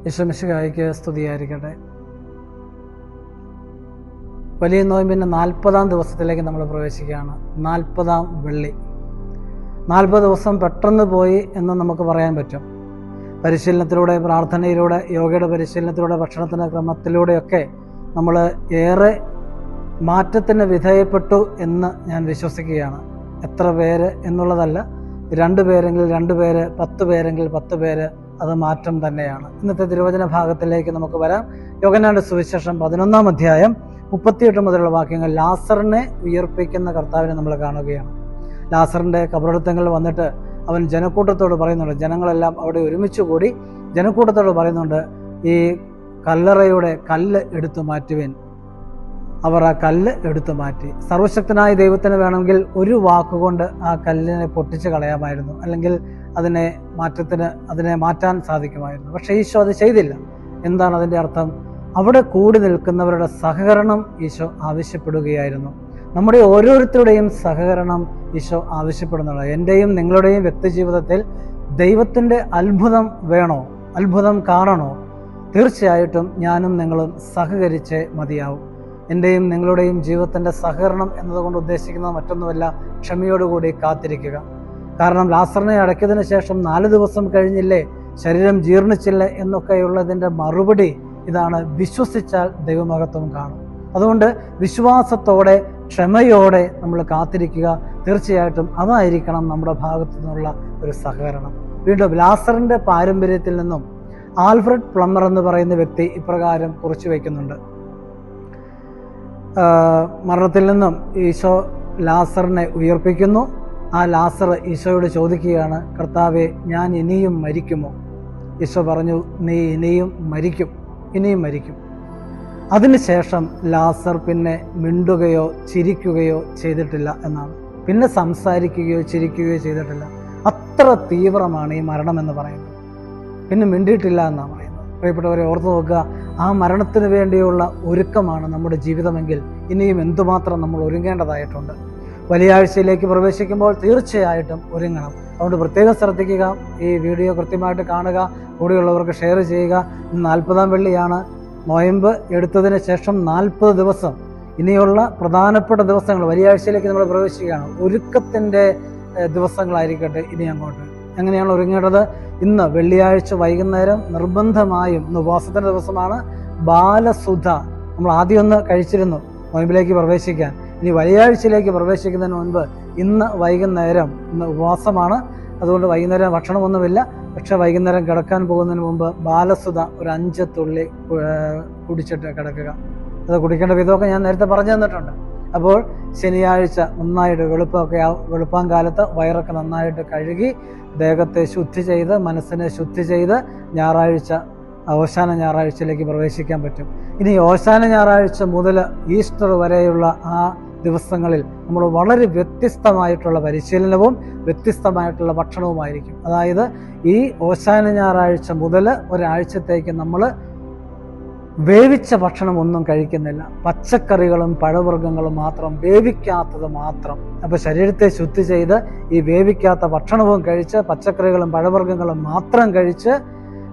യേശുമിശിഹായ്ക്ക് സ്തുതിയായിരിക്കട്ടെ. വലിയ നോയമ്പിൻ്റെ 40-ാം ദിവസത്തിലേക്ക് നമ്മൾ പ്രവേശിക്കുകയാണ്. 40-ാം വെള്ളി. 40 ദിവസം പെട്ടെന്ന് പോയി എന്ന് നമുക്ക് പറയാൻ പറ്റും. പരിശീലനത്തിലൂടെ, പ്രാർത്ഥനയിലൂടെ, യോഗയുടെ പരിശീലനത്തിലൂടെ, ഭക്ഷണത്തിൻ്റെ ക്രമത്തിലൂടെയൊക്കെ നമ്മൾ ഏറെ മാറ്റത്തിന് വിധേയപ്പെട്ടു എന്ന് ഞാൻ വിശ്വസിക്കുകയാണ്. എത്ര പേര് എന്നുള്ളതല്ല, 2 പേരെങ്കിൽ 2 പേര്, 10 പേരെങ്കിൽ 10 പേര്, അത് മാറ്റം തന്നെയാണ്. ഇന്നത്തെ തിരുവചന ഭാഗത്തിലേക്ക് നമുക്ക് വരാം. യോഹന്നാന്റെ സുവിശേഷം 11-ാം അധ്യായം 38 മുതലുള്ള വാക്യങ്ങൾ. ലാസറിനെ ഉയർപ്പിക്കുന്ന കർത്താവിനെ നമ്മൾ കാണുകയാണ്. ലാസറിൻ്റെ കബറടക്കങ്ങളിൽ വന്നിട്ട് അവൻ ജനക്കൂട്ടത്തോട് പറയുന്നുണ്ട്, ജനങ്ങളെല്ലാം അവിടെ ഒരുമിച്ച് കൂടി ജനക്കൂട്ടത്തോട് പറയുന്നുണ്ട്, ഈ കല്ലറയുടെ കല്ല് എടുത്തു മാറ്റുവിൻ. അവർ ആ കല്ല് എടുത്തു മാറ്റി. സർവശക്തനായ ദൈവത്തിന് വേണമെങ്കിൽ ഒരു വാക്കുകൊണ്ട് ആ കല്ലിനെ പൊട്ടിച്ച് കളയാമായിരുന്നു, അല്ലെങ്കിൽ അതിനെ മാറ്റാൻ സാധിക്കുമായിരുന്നു. പക്ഷേ ഈശോ അത് ചെയ്തില്ല. എന്താണ് അതിൻ്റെ അർത്ഥം? അവിടെ കൂടി നിൽക്കുന്നവരുടെ സഹകരണം ഈശോ ആവശ്യപ്പെടുകയായിരുന്നു. നമ്മുടെ ഓരോരുത്തരുടെയും സഹകരണം ഈശോ ആവശ്യപ്പെടുന്നുണ്ട്. എൻ്റെയും നിങ്ങളുടെയും വ്യക്തിജീവിതത്തിൽ ദൈവത്തിൻ്റെ അത്ഭുതം വേണോ, അത്ഭുതം കാണണോ? തീർച്ചയായിട്ടും ഞാനും നിങ്ങളും സഹകരിച്ചേ മതിയാവും. എൻ്റെയും നിങ്ങളുടെയും ജീവിതത്തിൻ്റെ സഹകരണം എന്നതുകൊണ്ട് ഉദ്ദേശിക്കുന്നത് മറ്റൊന്നുമല്ല, ക്ഷമയോടുകൂടി കാത്തിരിക്കുക. കാരണം ലാസറിനെ അടക്കിയതിന് ശേഷം 4 ദിവസം കഴിഞ്ഞില്ലേ, ശരീരം ജീർണിച്ചില്ലേ എന്നൊക്കെയുള്ളതിൻ്റെ മറുപടി ഇതാണ്: വിശ്വസിച്ചാൽ ദൈവമഹത്വം കാണും. അതുകൊണ്ട് വിശ്വാസത്തോടെ, ക്ഷമയോടെ നമ്മൾ കാത്തിരിക്കുക. തീർച്ചയായിട്ടും അതായിരിക്കണം നമ്മുടെ ഭാഗത്തു നിന്നുള്ള ഒരു സഹകരണം. വീണ്ടും ലാസറിൻ്റെ പാരമ്പര്യത്തിൽ നിന്നും ആൽഫ്രഡ് പ്ലമ്മർ എന്ന് പറയുന്ന വ്യക്തി ഇപ്രകാരം കുറിച്ചു വയ്ക്കുന്നുണ്ട്. മരണത്തിൽ നിന്നും ഈശോ ലാസറിനെ ഉയർപ്പിക്കുന്നു. ആ ലാസർ ഈശോയോട് ചോദിക്കുകയാണ്, കർത്താവേ, ഞാൻ ഇനിയും മരിക്കുമോ? ഈശോ പറഞ്ഞു, നീ ഇനിയും മരിക്കും. അതിനുശേഷം ലാസർ പിന്നെ മിണ്ടുകയോ ചിരിക്കുകയോ ചെയ്തിട്ടില്ല എന്നാണ്. പിന്നെ സംസാരിക്കുകയോ ചിരിക്കുകയോ ചെയ്തിട്ടില്ല. അത്ര തീവ്രമാണ് ഈ മരണം എന്ന് പറയുന്നത്. പിന്നെ മിണ്ടിയിട്ടില്ല എന്നാണ് പറയുന്നത്. പ്രിയപ്പെട്ടവരെ, ഓർത്തു നോക്കുക, ആ മരണത്തിന് വേണ്ടിയുള്ള ഒരുക്കമാണ് നമ്മുടെ ജീവിതമെങ്കിൽ ഇനിയും എന്തുമാത്രം നമ്മൾ ഒരുങ്ങേണ്ടതായിട്ടുണ്ട്. വലിയ ആഴ്ചയിലേക്ക് പ്രവേശിക്കുമ്പോൾ തീർച്ചയായിട്ടും ഒരുങ്ങണം. അതുകൊണ്ട് പ്രത്യേകം ശ്രദ്ധിക്കുക, ഈ വീഡിയോ കൃത്യമായിട്ട് കാണുക, കൂടെയുള്ളവർക്ക് ഷെയർ ചെയ്യുക. 40-ാം വെള്ളിയാണ്. നോയമ്പ് എടുത്തതിന് ശേഷം 40 ദിവസം, ഇനിയുള്ള പ്രധാനപ്പെട്ട ദിവസങ്ങൾ, വലിയ ആഴ്ചയിലേക്ക് നമ്മൾ പ്രവേശിക്കുകയാണ്. ഒരുക്കത്തിൻ്റെ ദിവസങ്ങളായിരിക്കട്ടെ ഇനി അങ്ങോട്ട്. എങ്ങനെയാണ് ഒരുങ്ങേണ്ടത്? ഇന്ന് വെള്ളിയാഴ്ച വൈകുന്നേരം നിർബന്ധമായും, ഇന്ന് ഉപവാസത്തിൻ്റെ ദിവസമാണ്, ബാലസുധ നമ്മൾ ആദ്യം ഒന്ന് കഴിച്ചിരുന്നു നോയമ്പിലേക്ക് പ്രവേശിക്കാൻ. ഇനി വലിയാഴ്ചയിലേക്ക് പ്രവേശിക്കുന്നതിന് മുൻപ് ഇന്ന് വൈകുന്നേരം, ഇന്ന് ഉപവാസമാണ്, അതുകൊണ്ട് വൈകുന്നേരം ഭക്ഷണമൊന്നുമില്ല. പക്ഷെ വൈകുന്നേരം കിടക്കാൻ പോകുന്നതിന് മുമ്പ് ബാലസുധ ഒരു 5 തുള്ളി കുടിച്ചിട്ട് കിടക്കുക. അത് കുടിക്കേണ്ട വിധമൊക്കെ ഞാൻ നേരത്തെ പറഞ്ഞു തന്നിട്ടുണ്ട്. അപ്പോൾ ശനിയാഴ്ച നന്നായിട്ട് വെളുപ്പാൻ കാലത്ത് വയറൊക്കെ നന്നായിട്ട് കഴുകി ദേഹത്തെ ശുദ്ധി ചെയ്ത്, മനസ്സിനെ ശുദ്ധി ചെയ്ത് ഞായറാഴ്ച, ഓശാന ഞായറാഴ്ചയിലേക്ക് പ്രവേശിക്കാൻ പറ്റും. ഇനി ഓശാന ഞായറാഴ്ച മുതൽ ഈസ്റ്റർ വരെയുള്ള ആ ദിവസങ്ങളിൽ നമ്മൾ വളരെ വ്യത്യസ്തമായിട്ടുള്ള പരിശീലനവും വ്യത്യസ്തമായിട്ടുള്ള ഭക്ഷണവുമായിരിക്കും. അതായത് ഈ ഓശാന ഞായറാഴ്ച മുതൽ ഒരാഴ്ചത്തേക്ക് നമ്മൾ വേവിച്ച ഭക്ഷണം ഒന്നും കഴിക്കുന്നില്ല. പച്ചക്കറികളും പഴവർഗ്ഗങ്ങളും മാത്രം, വേവിക്കാത്തത് മാത്രം. അപ്പോൾ ശരീരത്തെ ശുദ്ധി ചെയ്ത് ഈ വേവിക്കാത്ത ഭക്ഷണവും കഴിച്ച്, പച്ചക്കറികളും പഴവർഗ്ഗങ്ങളും മാത്രം കഴിച്ച്,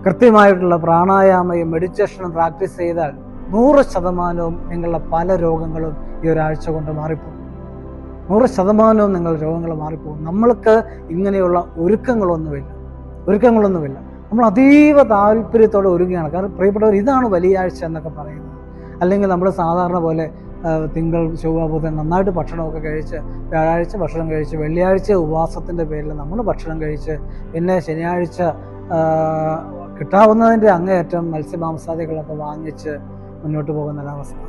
കൃത്യമായിട്ടുള്ള പ്രാണായാമയും മെഡിറ്റേഷനും പ്രാക്ടീസ് ചെയ്താൽ 100% നിങ്ങളുടെ പല രോഗങ്ങളും ഈ ഒരാഴ്ച കൊണ്ട് മാറിപ്പോകും. 100% നിങ്ങളുടെ രോഗങ്ങൾ മാറിപ്പോകും. നമ്മൾക്ക് ഇങ്ങനെയുള്ള ഒരുക്കങ്ങളൊന്നുമില്ല. നമ്മൾ അതീവ താല്പര്യത്തോടെ ഒരുങ്ങുകയാണ്. കാരണം പ്രിയപ്പെട്ടവർ, ഇതാണ് വലിയ ആഴ്ച എന്നൊക്കെ പറയുന്നത്. അല്ലെങ്കിൽ നമ്മൾ സാധാരണ പോലെ തിങ്കൾ, ചൊവ്വ, ബുധൻ നന്നായിട്ട് ഭക്ഷണമൊക്കെ കഴിച്ച്, വ്യാഴാഴ്ച ഭക്ഷണം കഴിച്ച്, വെള്ളിയാഴ്ച ഉപവാസത്തിൻ്റെ പേരിൽ നമ്മൾ ഭക്ഷണം കഴിച്ച്, പിന്നെ ശനിയാഴ്ച കിട്ടാവുന്നതിൻ്റെ അങ്ങേയറ്റം മത്സ്യമാംസാദികളൊക്കെ വാങ്ങിച്ച് മുന്നോട്ട് പോകുന്നൊരവസ്ഥ.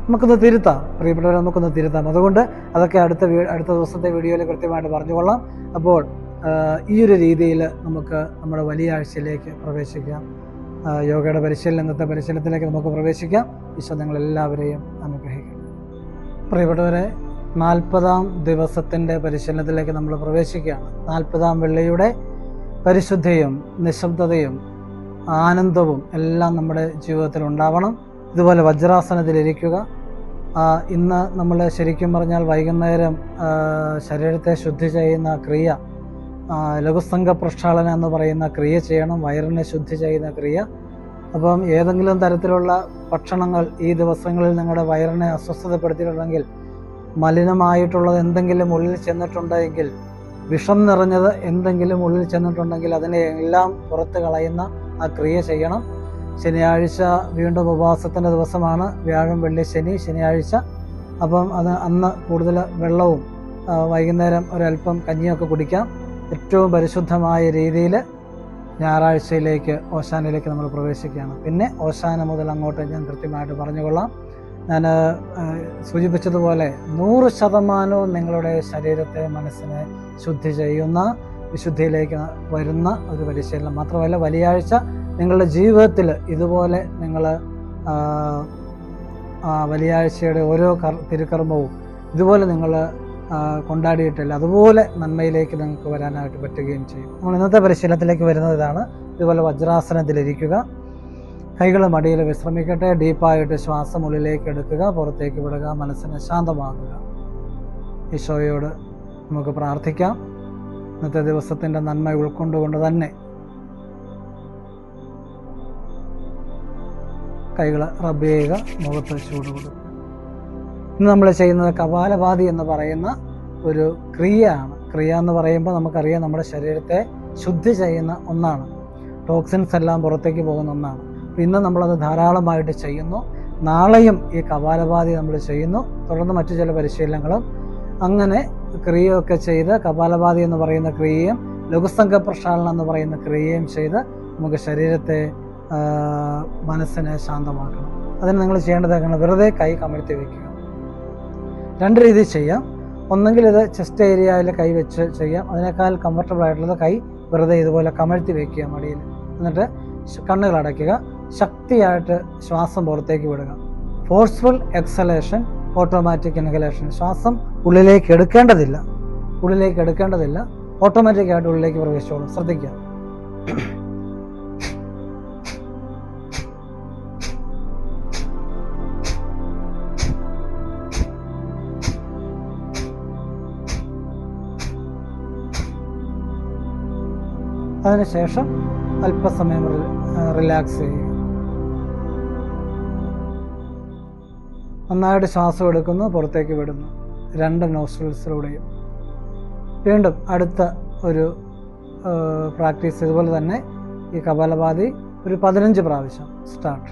നമുക്കൊന്ന് തിരുത്താം പ്രിയപ്പെട്ടവരെ, നമുക്കൊന്ന് തിരുത്താം. അതുകൊണ്ട് അതൊക്കെ അടുത്ത ദിവസത്തെ വീഡിയോയിൽ കൃത്യമായിട്ട് പറഞ്ഞുകൊള്ളാം. അപ്പോൾ ഈ ഒരു രീതിയിൽ നമുക്ക് നമ്മുടെ വലിയ ആഴ്ചയിലേക്ക് പ്രവേശിക്കാം. യോഗയുടെ ഇന്നത്തെ പരിശീലനത്തിലേക്ക് നമുക്ക് പ്രവേശിക്കാം. ഈശോ നിങ്ങളെല്ലാവരെയും അനുഗ്രഹിക്കട്ടെ. പ്രിയപ്പെട്ടവരെ, 40-ാം ദിവസത്തിൻ്റെ പരിശീലനത്തിലേക്ക് നമ്മൾ പ്രവേശിക്കുകയാണ്. 40-ാം വെള്ളിയുടെ പരിശുദ്ധിയും നിശബ്ദതയും ആനന്ദവും എല്ലാം നമ്മുടെ ജീവിതത്തിൽ ഉണ്ടാവണം. ഇതുപോലെ വജ്രാസനത്തിലിരിക്കുക. ഇന്ന് നമ്മൾ ശരിക്കും പറഞ്ഞാൽ വൈകുന്നേരം ശരീരത്തെ ശുദ്ധി ചെയ്യുന്ന ക്രിയ, ലഘുസംഘ പ്രക്ഷാളന എന്ന് പറയുന്ന ക്രിയ ചെയ്യണം. വയറിനെ ശുദ്ധി ചെയ്യുന്ന ക്രിയ അപ്പം ഏതെങ്കിലും തരത്തിലുള്ള ഭക്ഷണങ്ങൾ ഈ ദിവസങ്ങളിൽ നിങ്ങളുടെ വയറിനെ അസ്വസ്ഥതപ്പെടുത്തിയിട്ടുണ്ടെങ്കിൽ, മലിനമായിട്ടുള്ളത് എന്തെങ്കിലും ഉള്ളിൽ ചെന്നിട്ടുണ്ടെങ്കിൽ, വിഷം നിറഞ്ഞത് എന്തെങ്കിലും ഉള്ളിൽ ചെന്നിട്ടുണ്ടെങ്കിൽ അതിനെ എല്ലാം പുറത്ത് കളയുന്ന ആ ക്രിയ ചെയ്യണം. ശനിയാഴ്ച വീണ്ടും ഉപവാസത്തിൻ്റെ ദിവസമാണ്. വ്യാഴം, വെള്ളി, ശനി, ശനിയാഴ്ച. അപ്പം അന്ന് കൂടുതൽ വെള്ളവും വൈകുന്നേരം ഒരല്പം കഞ്ഞിയൊക്കെ കുടിക്കാം. ഏറ്റവും പരിശുദ്ധമായ രീതിയിൽ ഞായറാഴ്ചയിലേക്ക്, ഓശാനയിലേക്ക് നമ്മൾ പ്രവേശിക്കുകയാണ്. പിന്നെ ഓശാന മുതൽ അങ്ങോട്ട് ഞാൻ കൃത്യമായിട്ട് പറഞ്ഞുകൊള്ളാം. ഞാൻ സൂചിപ്പിച്ചതുപോലെ 100% നിങ്ങളുടെ ശരീരത്തെ, മനസ്സിനെ ശുദ്ധി ചെയ്യുന്ന, വിശുദ്ധിയിലേക്ക് വരുന്ന ഒരു പരിശീലനം. മാത്രമല്ല, വെള്ളിയാഴ്ച നിങ്ങളുടെ ജീവിതത്തിൽ ഇതുപോലെ നിങ്ങൾ വെള്ളിയാഴ്ചയുടെ ഓരോ തിരുക്കർമ്മവും ഇതുപോലെ നിങ്ങൾ കൊണ്ടാടിയിട്ടില്ല, അതുപോലെ നന്മയിലേക്ക് നിങ്ങൾക്ക് വരാനായിട്ട് പറ്റുകയും ചെയ്യും. നമ്മൾ ഇന്നത്തെ പരിശീലനത്തിലേക്ക് വരുന്നത് ഇതാണ്. ഇതുപോലെ വജ്രാസനത്തിലിരിക്കുക, കൈകൾ മടിയിൽ വിശ്രമിക്കട്ടെ. ഡീപ്പായിട്ട് ശ്വാസം ഉള്ളിലേക്ക് എടുക്കുക, പുറത്തേക്ക് വിടുക, മനസ്സിനെ ശാന്തമാക്കുക. ഈശോയോട് നമുക്ക് പ്രാർത്ഥിക്കാം. ഇന്നത്തെ ദിവസത്തിൻ്റെ നന്മ ഉൾക്കൊണ്ടുകൊണ്ട് തന്നെ കൈകൾ റബ്ബ് ചെയ്യുക, മുഖത്ത് ചൂട് കൊടുക്കുക. ഇന്ന് നമ്മൾ ചെയ്യുന്നത് കപാലഭാതി എന്ന് പറയുന്ന ഒരു ക്രിയയാണ്. ക്രിയ എന്ന് പറയുമ്പോൾ നമുക്കറിയാം, നമ്മുടെ ശരീരത്തെ ശുദ്ധി ചെയ്യുന്ന ഒന്നാണ്. ടോക്സിൻസ് എല്ലാം പുറത്തേക്ക് പോകുന്ന ഒന്നാണ്. ഇന്ന് നമ്മളത് ധാരാളമായിട്ട് ചെയ്യുന്നു. നാളെയും ഈ കപാലഭാതി നമ്മൾ ചെയ്യുന്നു. തുടർന്ന് മറ്റു ചില പരിശീലനങ്ങളും അങ്ങനെ ക്രിയയൊക്കെ ചെയ്ത്, കപാലഭാതി എന്ന് പറയുന്ന ക്രിയയും ലഘുസംഘ പ്രക്ഷാളനം എന്ന് പറയുന്ന ക്രിയയും ചെയ്ത് നമുക്ക് ശരീരത്തെ, മനസ്സിനെ ശാന്തമാക്കണം. അതിന് നിങ്ങൾ ചെയ്യേണ്ടത് വെറുതെ കൈ കമഴ്ത്തി വയ്ക്കുക. 2 രീതിയിൽ ചെയ്യാം. ഒന്നെങ്കിൽ ഇത് ചെസ്റ്റ് ഏരിയയിൽ കൈ വെച്ച് ചെയ്യാം. അതിനേക്കാൾ കംഫർട്ടബിൾ ആയിട്ടുള്ളത് കൈ വെറുതെ ഇതുപോലെ കമഴ്ത്തി വയ്ക്കുക മടിയിൽ. എന്നിട്ട് കണ്ണുകൾ അടയ്ക്കുക. ശക്തിയായിട്ട് ശ്വാസം പുറത്തേക്ക് വിടുക. Forceful exhalation, automatic inhalation. ശ്വാസം ഉള്ളിലേക്ക് എടുക്കേണ്ടതില്ല, ഓട്ടോമാറ്റിക്കായിട്ട് ഉള്ളിലേക്ക് പ്രവേശിച്ചോളും. ശ്രദ്ധിക്കുക. അതിനുശേഷം അല്പസമയം റിലാക്സ് ചെയ്യുക. നന്നായിട്ട് ശ്വാസം എടുക്കുന്നു, പുറത്തേക്ക് വിടുന്നു, 2 നോസ്ട്രിൽസിലൂടെയും. വീണ്ടും അടുത്ത ഒരു പ്രാക്ടീസ് ഇതുപോലെ തന്നെ ഈ കപാലഭാതി ഒരു 15 പ്രാവശ്യം. സ്റ്റാർട്ട്.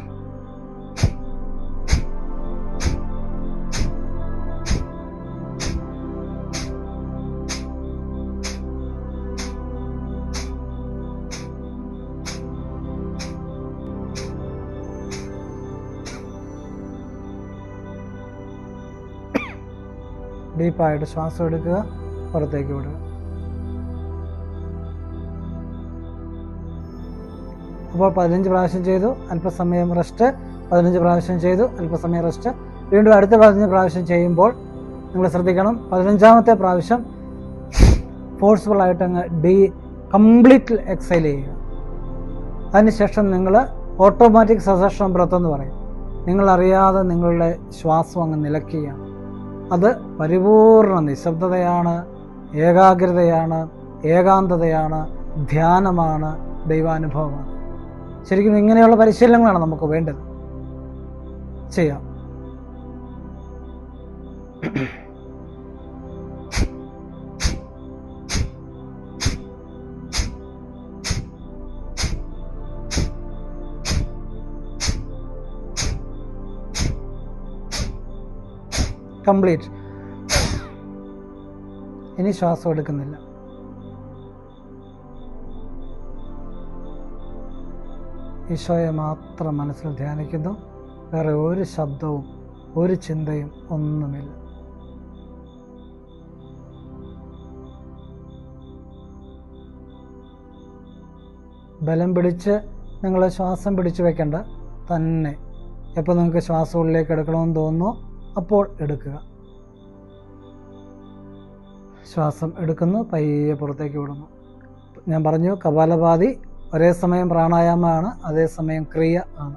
ഡീപ്പായിട്ട് ശ്വാസം എടുക്കുക, പുറത്തേക്ക് വിടുക. അപ്പോൾ 15 പ്രാവശ്യം ചെയ്തു, അല്പസമയം റെസ്റ്റ്. 15 പ്രാവശ്യം ചെയ്തു, അല്പസമയം റെസ്റ്റ്. വീണ്ടും അടുത്ത 15 പ്രാവശ്യം ചെയ്യുമ്പോൾ നിങ്ങൾ ശ്രദ്ധിക്കണം, 15ാമത്തെ പ്രാവശ്യം ഫോഴ്സ്ഫുള്ളായിട്ട് അങ്ങ് കംപ്ലീറ്റ് എക്സൈൽ ചെയ്യുക. അതിനുശേഷം നിങ്ങൾ ഓട്ടോമാറ്റിക് സസഷൻ ബ്രത്ത് എന്ന് പറയും. നിങ്ങളറിയാതെ നിങ്ങളുടെ ശ്വാസം അങ്ങ് നിലയ്ക്കുകയാണ്. അത് പരിപൂർണ നിശബ്ദതയാണ്, ഏകാഗ്രതയാണ്, ഏകാന്തതയാണ്, ധ്യാനമാണ്, ദൈവാനുഭവമാണ്. ശരിക്കും ഇങ്ങനെയുള്ള പരിശീലനങ്ങളാണ് നമുക്ക് വേണ്ടത്. ചെയ്യാം. കംപ്ലീറ്റ്. ഇനി ശ്വാസം എടുക്കുന്നില്ല. ഈശോയെ മാത്രം മനസ്സിൽ ധ്യാനിക്കുന്നു. വേറെ ഒരു ശബ്ദവും ഒരു ചിന്തയും ഒന്നുമില്ല. ബലം പിടിച്ച് നിങ്ങൾ ശ്വാസം പിടിച്ചു വെക്കേണ്ട. തന്നെ എപ്പോൾ നിങ്ങൾക്ക് ശ്വാസം ഉള്ളിലേക്ക് എടുക്കണമെന്ന് തോന്നുന്നു അപ്പോൾ എടുക്കുക. ശ്വാസം എടുക്കുന്നു, പയ്യെ പുറത്തേക്ക് വിടുന്നു. ഞാൻ പറഞ്ഞു, കപാലഭാതി ഒരേ സമയം പ്രാണായാമമാണ്, അതേസമയം ക്രിയ ആണ്.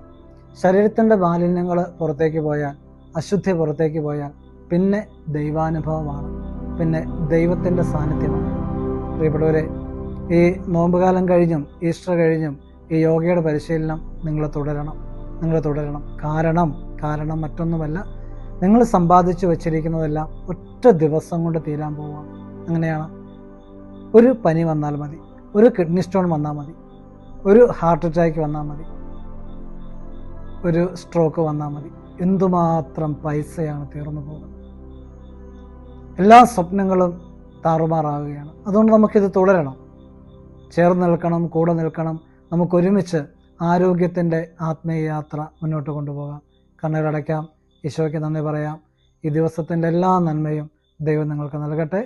ശരീരത്തിൻ്റെ മാലിന്യങ്ങൾ പുറത്തേക്ക് പോയാൽ, അശുദ്ധി പുറത്തേക്ക് പോയാൽ പിന്നെ ദൈവാനുഭവമാണ്, പിന്നെ ദൈവത്തിൻ്റെ സാന്നിധ്യമാണ്. പ്രിയപ്പെട്ടവരെ, ഈ നോമ്പുകാലം കഴിഞ്ഞും ഈസ്റ്റർ കഴിഞ്ഞും ഈ യോഗയുടെ പരിശീലനം നിങ്ങൾ തുടരണം. കാരണം മറ്റൊന്നുമല്ല, നിങ്ങൾ സമ്പാദിച്ചു വച്ചിരിക്കുന്നതെല്ലാം ഒറ്റ ദിവസം കൊണ്ട് തീരാൻ പോവുകയാണ്. അങ്ങനെയാണ്. ഒരു പനി വന്നാൽ മതി, ഒരു കിഡ്നി സ്റ്റോൺ വന്നാൽ മതി, ഒരു ഹാർട്ട് അറ്റാക്ക് വന്നാൽ മതി, ഒരു സ്ട്രോക്ക് വന്നാൽ മതി. എന്തുമാത്രം പൈസയാണ് തീർന്നു പോകുന്നത്. എല്ലാ സ്വപ്നങ്ങളും താറുമാറാവുകയാണ്. അതുകൊണ്ട് നമുക്കിത് തുടരണം, ചേർന്ന് നിൽക്കണം, കൂടെ നിൽക്കണം. നമുക്കൊരുമിച്ച് ആരോഗ്യത്തിൻ്റെ ആത്മീയ യാത്ര മുന്നോട്ട് കൊണ്ടുപോകാം. കണ്ണുകളടയ്ക്കാം, ഈശോയ്ക്ക് നന്ദി പറയാം. ഈ ദിവസത്തിൻ്റെ എല്ലാ നന്മയും ദൈവം നിങ്ങൾക്ക് നൽകട്ടെ.